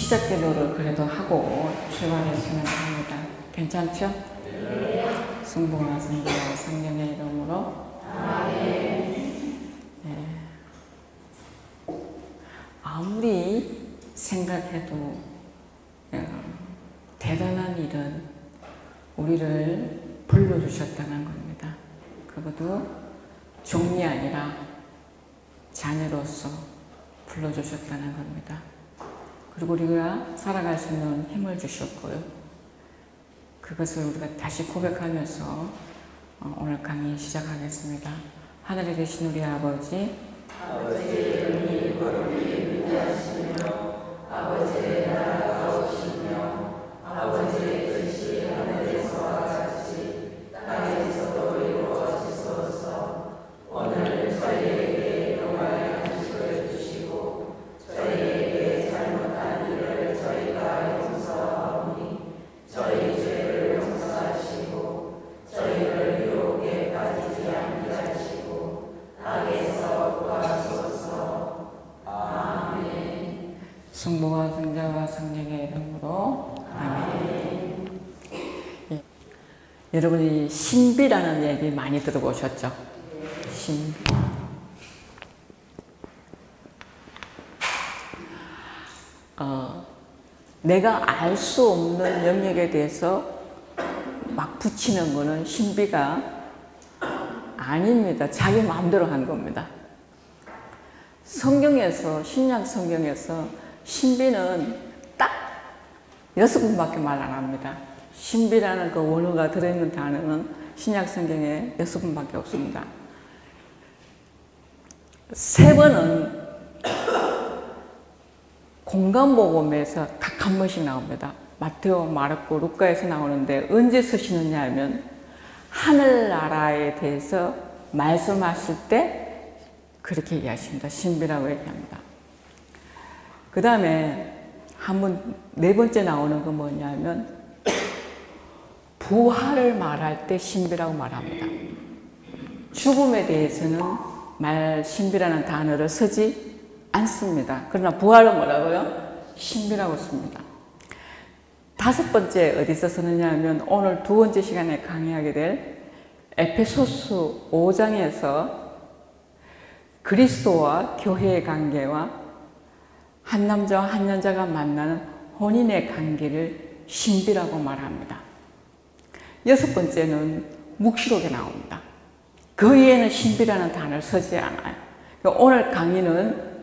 시작 기도를 그래도 하고 출발했으면 합니다. 괜찮죠? 네. 성부와 성자와 성령의 이름으로 네. 아무리 생각해도 대단한 일은 우리를 불러주셨다는 겁니다. 그것도 종이 아니라 자녀로서 불러주셨다는 겁니다. 그리고 우리가 살아갈 수 있는 힘을 주셨고요. 그것을 우리가 다시 고백하면서 오늘 강의 시작하겠습니다. 하늘에 계신 우리 아버지, 아버지의 이름이 거룩히 빛나시며 아버지의 나라가 오시며 아버지의 뜻이 하늘에서와 같이 땅에서도 이루어지소서. 오늘 저희에게 일용할 양식을 주시고 저희에게 잘못한 일을 저희가 용서하오니 저희 죄를 용서하시고 저희를 유혹에 빠지지 않게 하시고 악에서 구하소서. 아멘. 성부와 성자와 성령의 이름으로 아멘. 예. 여러분이 신비라는 얘기 많이 들어보셨죠? 신비. 내가 알 수 없는 영역에 대해서 막 붙이는 거는 신비가 아닙니다. 자기 마음대로 한 겁니다. 성경에서, 신약 성경에서 신비는 딱 6번밖에 말 안 합니다. 신비라는 그 원어가 들어있는 단어는 신약 성경에 6번밖에 없습니다. 3번은 공간복음에서 각 한 번씩 나옵니다. 마테오, 마르코, 루카에서 나오는데 언제 쓰시느냐 하면 하늘나라에 대해서 말씀하실 때 그렇게 얘기하십니다. 신비라고 얘기합니다. 그 다음에 네 번째 나오는 건 뭐냐면 부활을 말할 때 신비라고 말합니다. 죽음에 대해서는 신비라는 단어를 쓰지 않습니다. 그러나 부활은 뭐라고요? 신비라고 씁니다. 5번째 어디서 쓰느냐 하면 오늘 2번째 시간에 강의하게 될 에페소서 5장에서 그리스도와 교회의 관계와 한 남자와 한 여자가 만나는 혼인의 관계를 신비라고 말합니다. 6번째는 묵시록에 나옵니다. 그 이에는 신비라는 단어를 쓰지 않아요. 그러니까 오늘 강의는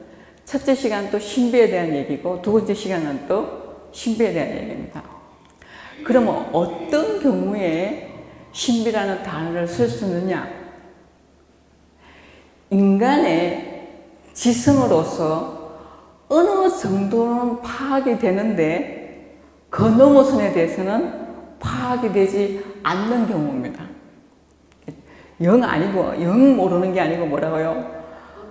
첫째 시간은 또 신비에 대한 얘기고 2번째 시간은 또 신비에 대한 얘기입니다. 그러면 어떤 경우에 신비라는 단어를 쓸 수 있느냐? 인간의 지성으로서 어느 정도는 파악이 되는데 그 넘어선에 대해서는 파악이 되지 않는 경우입니다. 영 모르는 게 아니고 뭐라고요?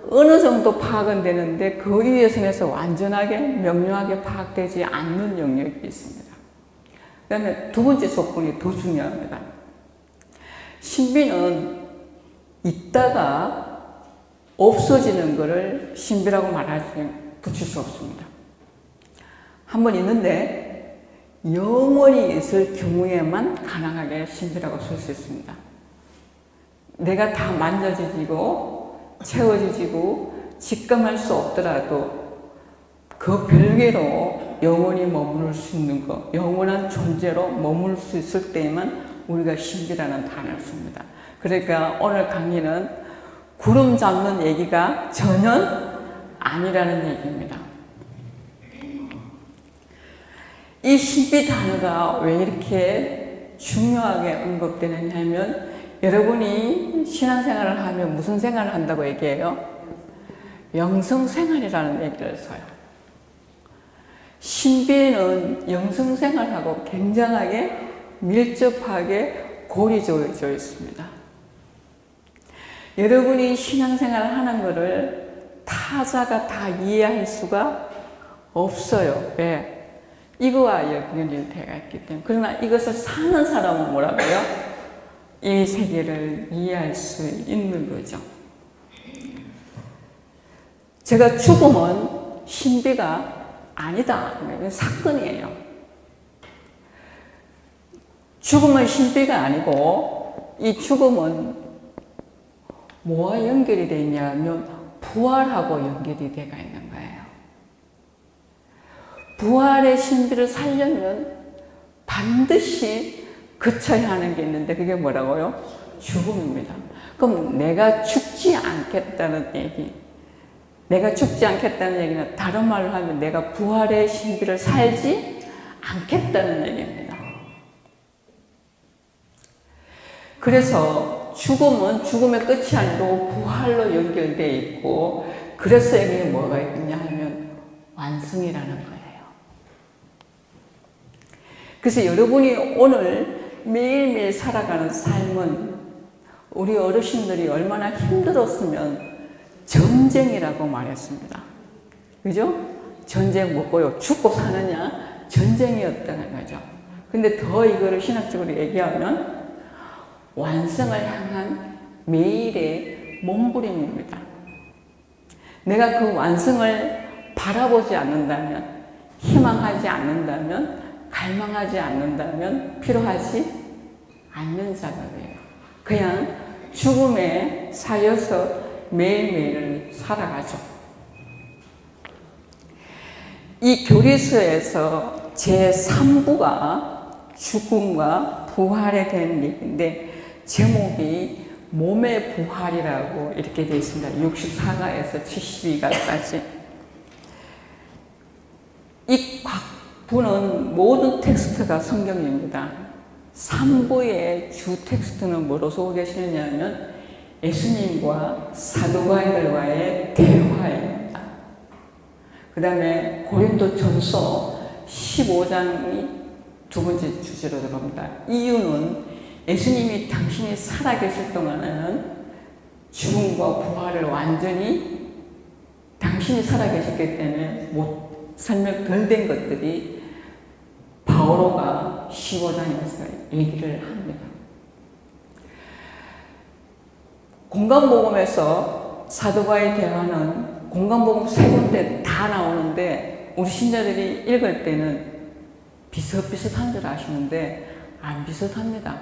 어느 정도 파악은 되는데 그 이외의 선에서 완전하게 명료하게 파악되지 않는 영역이 있습니다. 그 다음에 2번째 조건이 더 중요합니다. 신비는 있다가 없어지는 것을 신비라고 붙일 수 없습니다. 한 번 있는데 영원히 있을 경우에만 가능하게 신비라고 쓸 수 있습니다. 내가 다 만져지고 채워지고 직감할 수 없더라도 그 별개로 영원히 머무를 수 있는 것, 영원한 존재로 머무를 수 있을 때에만 우리가 신비라는 단어를 씁니다. 그러니까 오늘 강의는 구름 잡는 얘기가 전혀 아니라는 얘기입니다. 이 신비 단어가 왜 이렇게 중요하게 언급되느냐 하면 여러분이 신앙생활을 하면 무슨 생활을 한다고 얘기해요? 영성생활이라는 얘기를 써요. 신비는 영성생활하고 굉장하게 밀접하게 고리되어 있습니다. 여러분이 신앙생활을 하는 것을 타자가 다 이해할 수가 없어요. 왜? 이거와 연결되어 있기 때문에. 그러나 이것을 사는 사람은 뭐라고요? 이 세계를 이해할 수 있는 거죠. 제가 죽음은 신비가 아니다. 이건 사건이에요. 죽음은 신비가 아니고 이 죽음은 뭐와 연결이 되어 있냐면 부활하고 연결이 되어 있는 거예요. 부활의 신비를 살려면 반드시 거쳐야 하는 게 있는데 그게 뭐라고요? 죽음입니다. 그럼 내가 죽지 않겠다는 얘기, 내가 죽지 않겠다는 얘기는 다른 말로 하면 내가 부활의 신비를 살지 않겠다는 얘기입니다. 그래서 죽음은 죽음의 끝이 아니고 부활로 연결되어 있고, 그래서 여기에 뭐가 있냐 하면 완성이라는 거예요. 그래서 여러분이 오늘 매일매일 살아가는 삶은 우리 어르신들이 얼마나 힘들었으면 전쟁이라고 말했습니다. 그죠? 전쟁 뭐고요? 죽고 사느냐? 전쟁이었다는 거죠. 근데 더 이거를 신학적으로 얘기하면 완성을 향한 매일의 몸부림입니다. 내가 그 완성을 바라보지 않는다면, 희망하지 않는다면, 갈망하지 않는다면 필요하지 않는 작업이에요. 그냥 죽음에 쌓여서 매일매일을 살아가죠. 이 교리서에서 제3부가 죽음과 부활에 대한 얘기인데 제목이 몸의 부활이라고 이렇게 되어 있습니다. 64가에서 72가까지. 이 각 부는 모든 텍스트가 성경입니다. 3부의 주 텍스트는 뭐로 쏘고 계시느냐 하면 예수님과 사도가이들과의 대화입니다. 그 다음에 고린도전서 15장이 두 번째 주제로 들어갑니다. 이유는 예수님이 당신이 살아계실 동안에는 죽음과 부활을 완전히 당신이 살아계셨기 때문에 설명 덜 된 것들이 바오로가 15장에서 얘기를 합니다. 공간복음에서 사도와의 대화는 공간복음 3군데 다 나오는데 우리 신자들이 읽을 때는 비슷비슷한 줄 아시는데 안 비슷합니다.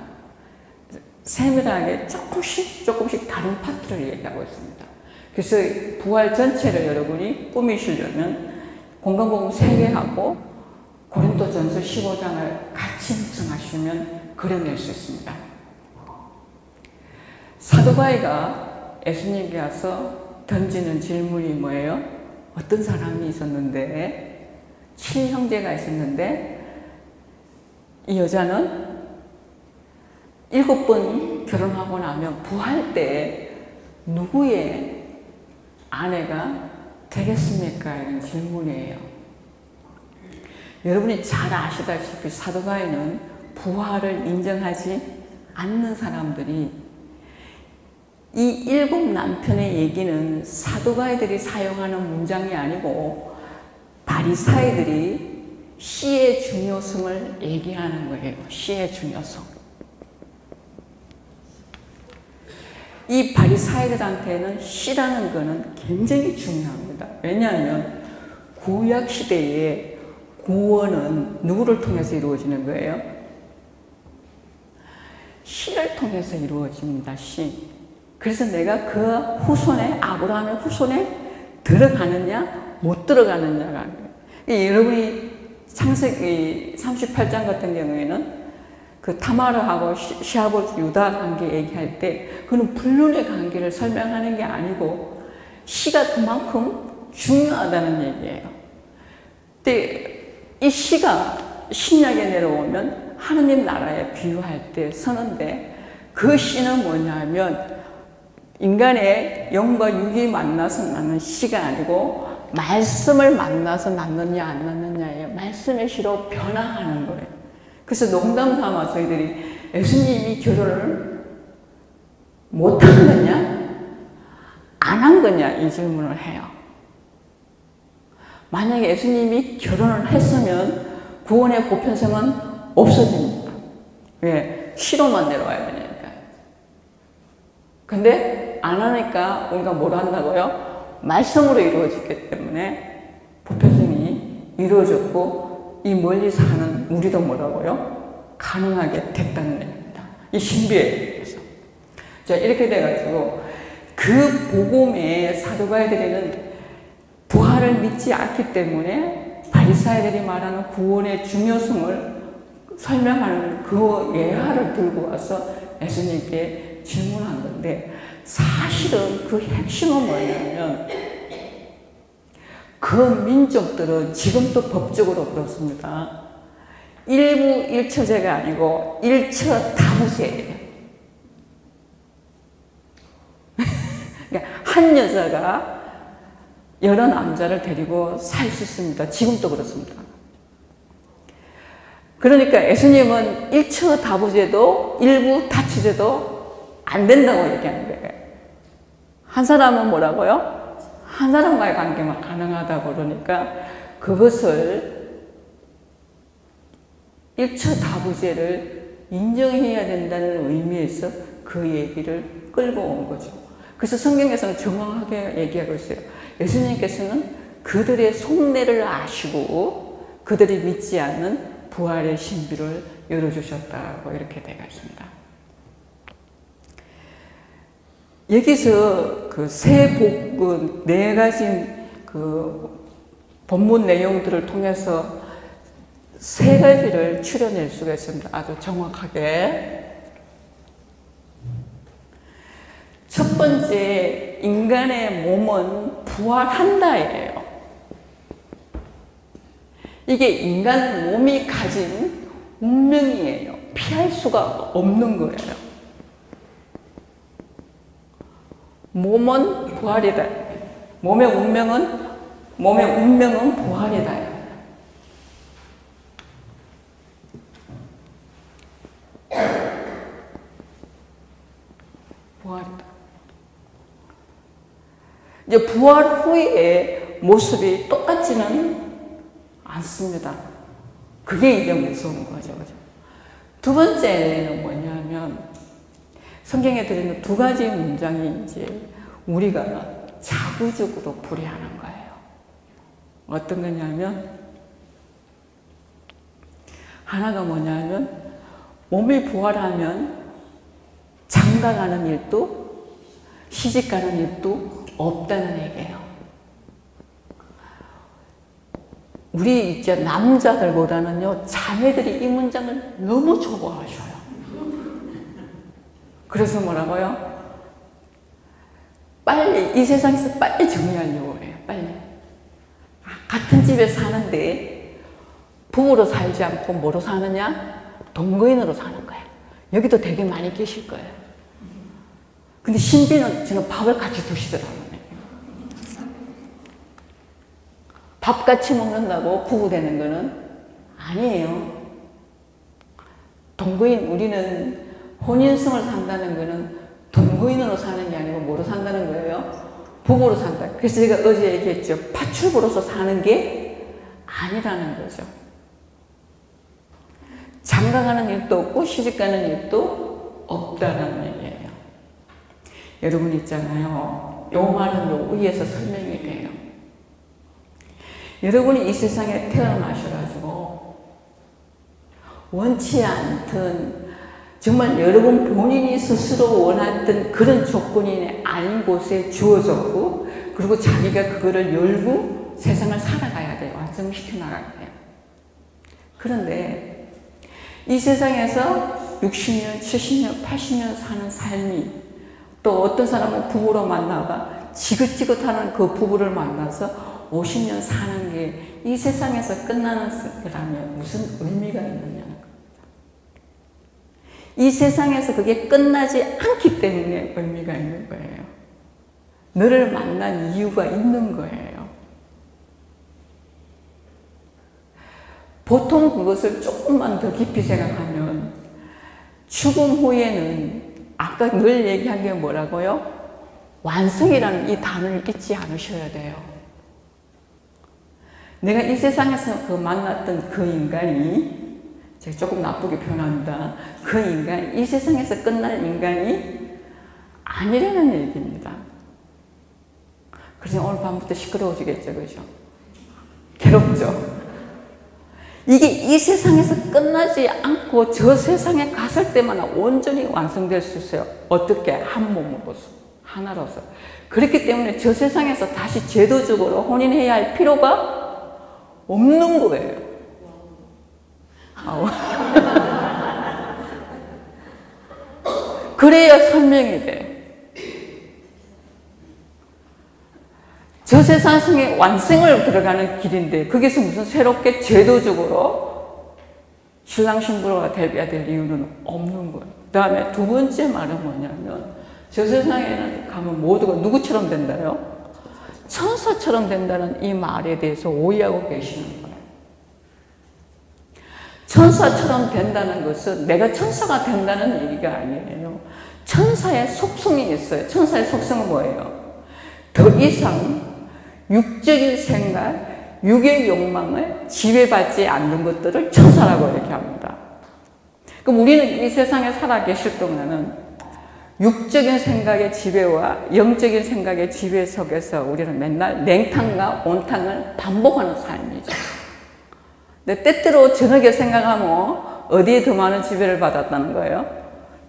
세밀하게 조금씩 다른 파트를 얘기하고 있습니다. 그래서 부활 전체를 여러분이 꾸미시려면 공간복음 3개하고 고린도전서 15장을 같이 묵상하시면 그려낼 수 있습니다. 사도바이가 예수님께 와서 던지는 질문이 뭐예요? 어떤 사람이 있었는데 7형제가 있었는데 이 여자는 7번 결혼하고 나면 부활 때 누구의 아내가 되겠습니까? 이런 질문이에요. 여러분이 잘 아시다시피 사도가이는 부활을 인정하지 않는 사람들이 이 7 남편의 얘기는 사도가이들이 사용하는 문장이 아니고 바리사이들이 시의 중요성을 얘기하는 거예요. 시의 중요성. 이 바리사이들한테는 시라는 것은 굉장히 중요합니다. 왜냐하면 구약 시대에 구원은 누구를 통해서 이루어지는 거예요? 시를 통해서 이루어집니다. 시. 그래서 내가 그 후손에, 아브라함의 후손에 들어가느냐 못 들어가느냐가 여러분이 창세기 38장 같은 경우에는 그 타마르하고 시아버지 유다 관계 얘기할 때 그는 불륜의 관계를 설명하는 게 아니고 시가 그만큼 중요하다는 얘기예요. 근데 이 시가 신약에 내려오면 하느님 나라에 비유할 때 쓰는데 그 시는 뭐냐면 인간의 영과 육이 만나서 낳는 시가 아니고 말씀을 만나서 낳느냐 안 낳느냐예요. 말씀의 시로 변화하는 거예요. 그래서 농담 삼아 저희들이 예수님이 결혼을 못한 거냐 안 한 거냐 이 질문을 해요. 만약에 예수님이 결혼을 했으면 구원의 보편성은 없어집니다. 왜? 시로만 내려와야 되니까. 근데 안 하니까 우리가 뭘 한다고요? 말씀으로 이루어지기 때문에 보편성이 이루어졌고 이 멀리 사는 우리도 뭐라고요? 가능하게 됐다는 얘기입니다. 이 신비에 의해서. 자, 이렇게 돼가지고 그 복음에 사도바이들에는 부활을 믿지 않기 때문에 바리사이들이 말하는 구원의 중요성을 설명하는 그 예화를 들고 와서 예수님께 질문한 건데, 사실은 그 핵심은 뭐냐면 그 민족들은 지금도 법적으로 그렇습니다. 일부 일처제가 아니고 일처다부제예요. 그러니까 한 여자가 여러 남자를 데리고 살 수 있습니다. 지금도 그렇습니다. 그러니까 예수님은 일처다부제도 일부 다처제도 안 된다고 얘기하는 거예요. 한 사람은 뭐라고요? 한 사람과의 관계만 가능하다고 그러니까 그것을 일처다부제를 인정해야 된다는 의미에서 그 얘기를 끌고 온 거죠. 그래서 성경에서는 정확하게 얘기하고 있어요. 예수님께서는 그들의 속내를 아시고 그들이 믿지 않는 부활의 신비를 열어주셨다고 이렇게 되어 있습니다. 여기서 그 세 복은 네 가지 그 본문 내용들을 통해서 세 가지를 추려낼 수가 있습니다. 아주 정확하게. 첫 번째, 인간의 몸은 부활한다예요. 이게 인간 몸이 가진 운명이에요. 피할 수가 없는 거예요. 몸은 부활이다. 몸의 운명은 부활이다. 부활이다. 이제 부활 후의 모습이 똑같지는 않습니다. 그게 이제 무서운 거죠. 그죠? 두 번째는 뭐냐면, 성경에 들어있는 두 가지 문장이 이제 우리가 자구적으로 불이하는 거예요. 어떤 거냐면, 하나가 뭐냐면, 몸이 부활하면 장가가는 일도 시집가는 일도 없다는 얘기예요. 우리 이제 남자들보다는요, 자매들이 이 문장을 너무 좋아하셔요. 그래서 뭐라고요? 빨리, 이 세상에서 빨리 정리하려고 해요. 빨리. 같은 집에 사는데 부부로 살지 않고 뭐로 사느냐? 동거인으로 사는 거예요. 여기도 되게 많이 계실 거예요. 근데 신비는 저는 밥을 같이 드시더라고요. 밥 같이 먹는다고 부부 되는 거는 아니에요. 동거인, 우리는 혼인성을 산다는 거는 동거인으로 사는 게 아니고 뭐로 산다는 거예요? 부부로 산다. 그래서 제가 어제 얘기했죠. 파출부로서 사는 게 아니라는 거죠. 장가가는 일도 없고 시집가는 일도 없다는 얘기예요. 여러분 있잖아요. 요 말은 요 위에서 설명이 돼요. 여러분이 이 세상에 태어나셔가지고 원치 않든 정말 여러분 본인이 스스로 원했던 그런 조건이 아닌 곳에 주어졌고, 그리고 자기가 그거를 열고 세상을 살아가야 돼요. 완성시켜 나가야 돼요. 그런데 이 세상에서 60년, 70년, 80년 사는 삶이, 또 어떤 사람은 부부로 만나가 지긋지긋하는 그 부부를 만나서 50년 사는 게 이 세상에서 끝나는 거라면 무슨 의미가 있느냐는 거예요. 이 세상에서 그게 끝나지 않기 때문에 의미가 있는 거예요. 너를 만난 이유가 있는 거예요. 보통 그것을 조금만 더 깊이 생각하면 죽음 후에는 아까 늘 얘기한 게 뭐라고요? 완성이라는 이 단어를 잊지 않으셔야 돼요. 내가 이 세상에서 그 만났던 그 인간이, 제가 조금 나쁘게 표현합니다. 그 인간이 이 세상에서 끝날 인간이 아니라는 얘기입니다. 그래서 오늘 밤부터 시끄러워지겠죠, 그죠? 괴롭죠? 이게 이 세상에서 끝나지 않고 저 세상에 갔을 때만 온전히 완성될 수 있어요. 어떻게? 한 몸으로서, 하나로서. 그렇기 때문에 저 세상에서 다시 제도적으로 혼인해야 할 필요가 없는 거예요. 그래야 설명이 돼. 저 세상에 완성을 들어가는 길인데 거기서 무슨 새롭게 제도적으로 신랑 신부가 돼야 될 이유는 없는 거예요. 그 다음에 두 번째 말은 뭐냐면 저 세상에 가면 모두가 누구처럼 된다요? 천사처럼 된다는 이 말에 대해서 오해하고 계시는 거예요. 천사처럼 된다는 것은 내가 천사가 된다는 얘기가 아니에요. 천사의 속성이 있어요. 천사의 속성은 뭐예요? 더 이상 육적인 생각, 육의 욕망을 지배받지 않는 것들을 천사라고 이렇게 합니다. 그럼 우리는 이 세상에 살아 계실 동안은 육적인 생각의 지배와 영적인 생각의 지배 속에서 우리는 맨날 냉탕과 온탕을 반복하는 삶이죠. 근데 때때로 저녁에 생각하면 어디에 더 많은 지배를 받았다는 거예요?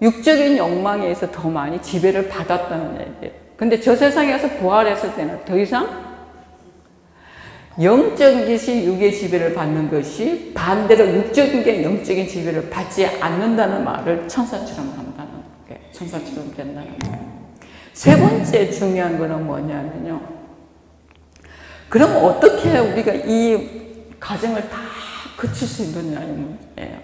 육적인 욕망에 의해서 더 많이 지배를 받았다는 얘기예요. 근데 저 세상에서 부활했을 때는 더 이상 영적인 것이 육의 지배를 받는 것이 반대로 육적인 게 영적인 지배를 받지 않는다는 말을 천사처럼 한다는 게 천사처럼 된다는 거예요. 세 번째 중요한 거는 뭐냐면요. 그럼 어떻게 우리가 이 과정을 다 거칠 수 있느냐는 문제예요.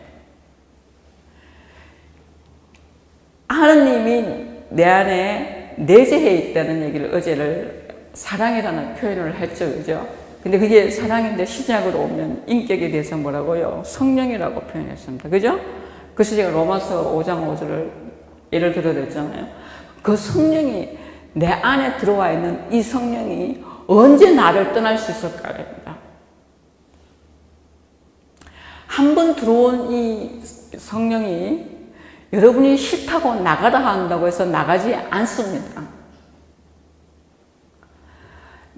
하느님이 내 안에 내재해 있다는 얘기를 어제를 사랑이라는 표현을 했죠. 그죠? 근데 그게 사랑인데 신약으로 오면 인격에 대해서 뭐라고요? 성령이라고 표현했습니다. 그죠? 그래서 제가 로마서 5장 5절을 예를 들어드렸잖아요. 그 성령이 내 안에 들어와 있는 이 성령이 언제 나를 떠날 수 있을까입니다. 한 번 들어온 이 성령이 여러분이 싫다고 나가라 한다고 해서 나가지 않습니다.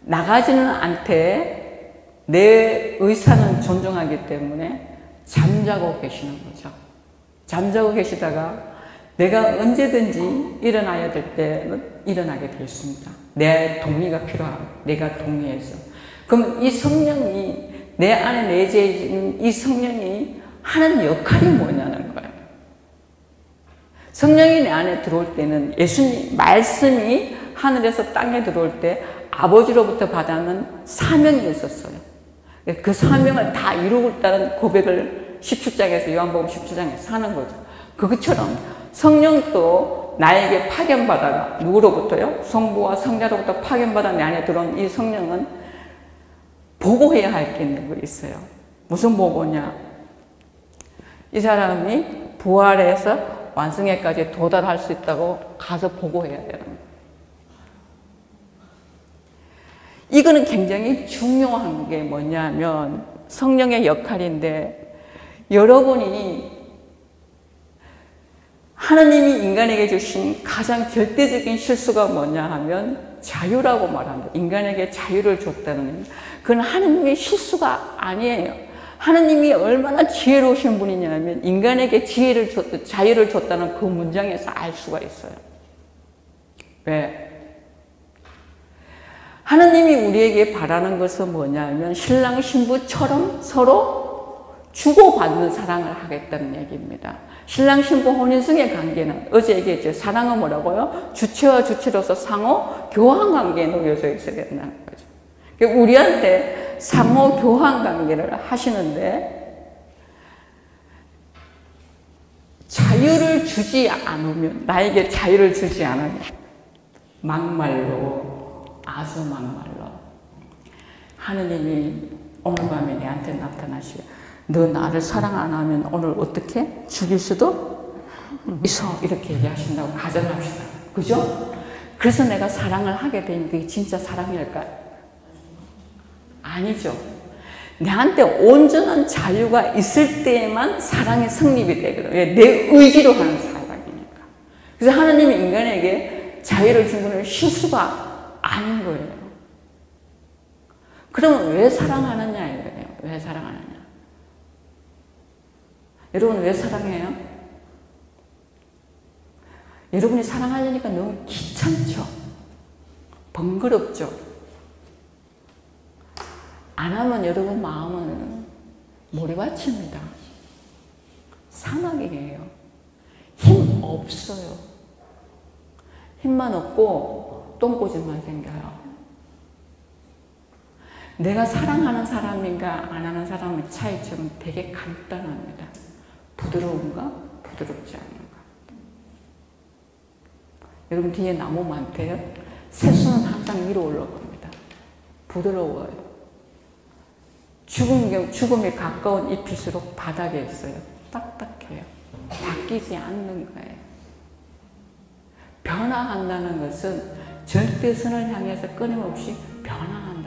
나가지는 않되 내 의사는 존중하기 때문에 잠자고 계시는 거죠. 잠자고 계시다가 내가 언제든지 일어나야 될 때는 일어나게 되어 있습니다. 내 동의가 필요하고 내가 동의해서. 그럼 이 성령이 내 안에 내재해 있는 이 성령이 하는 역할이 뭐냐는 거예요. 성령이 내 안에 들어올 때는 예수님 말씀이 하늘에서 땅에 들어올 때 아버지로부터 받아는 사명이 있었어요. 그 사명을 다 이루고 있다는 고백을 17장에서 요한복음 17장에서 하는 거죠. 그것처럼 성령도 나에게 파견받아가 누구로부터요? 성부와 성자로부터 파견받아 내 안에 들어온 이 성령은 보고해야 할 게 있는 거 있어요. 무슨 보고냐? 이 사람이 부활해서 완성에까지 도달할 수 있다고 가서 보고해야 되는 거예요. 이거는 굉장히 중요한 게 뭐냐면 성령의 역할인데 여러분이 하나님이 인간에게 주신 가장 절대적인 실수가 뭐냐 하면 자유라고 말합니다. 인간에게 자유를 줬다는 그건 하나님의 실수가 아니에요. 하나님이 얼마나 지혜로우신 분이냐면 인간에게 자유를 줬다는 그 문장에서 알 수가 있어요. 왜? 하나님이 우리에게 바라는 것은 뭐냐면 신랑 신부처럼 서로 주고받는 사랑을 하겠다는 얘기입니다. 신랑 신부 혼인승의 관계는 어제 얘기했죠. 사랑은 뭐라고요? 주체와 주체로서 상호 교환 관계에 놓여져 있어야 된다는 거죠. 그러니까 우리한테 상호 교환 관계를 하시는데 자유를 주지 않으면 나에게 자유를 주지 않으면 막말로 아주 막말로 하느님이 오늘 밤에 내한테 나타나시고 너 나를 사랑 안 하면 오늘 어떻게? 죽일 수도 있어 이렇게 얘기하신다고 가정합시다. 그죠? 그래서 내가 사랑을 하게 되면 그게 진짜 사랑일까요? 아니죠. 내한테 온전한 자유가 있을 때에만 사랑이 성립이 되거든요. 내 의지로 하는 사랑이니까. 그래서 하나님이 인간에게 자유를 준 것은 실수가 아닌 거예요. 그러면 왜 사랑하느냐 이거예요. 왜 사랑하느냐. 여러분 왜 사랑해요? 여러분이 사랑하려니까 너무 귀찮죠? 번거롭죠? 안 하면 여러분 마음은 모래밭입니다. 사막이에요. 힘 없어요. 힘만 없고 똥꼬집만 생겨요. 내가 사랑하는 사람인가 안 하는 사람의 차이점은 되게 간단합니다. 부드러운가 부드럽지 않은가. 여러분 뒤에 나무 많대요. 새수는 항상 위로 올라갑니다. 부드러워요. 죽음에 가까운 잎일수록 바닥에 있어요. 딱딱해요. 바뀌지 않는 거예요. 변화한다는 것은 절대선을 향해서 끊임없이 변화한다.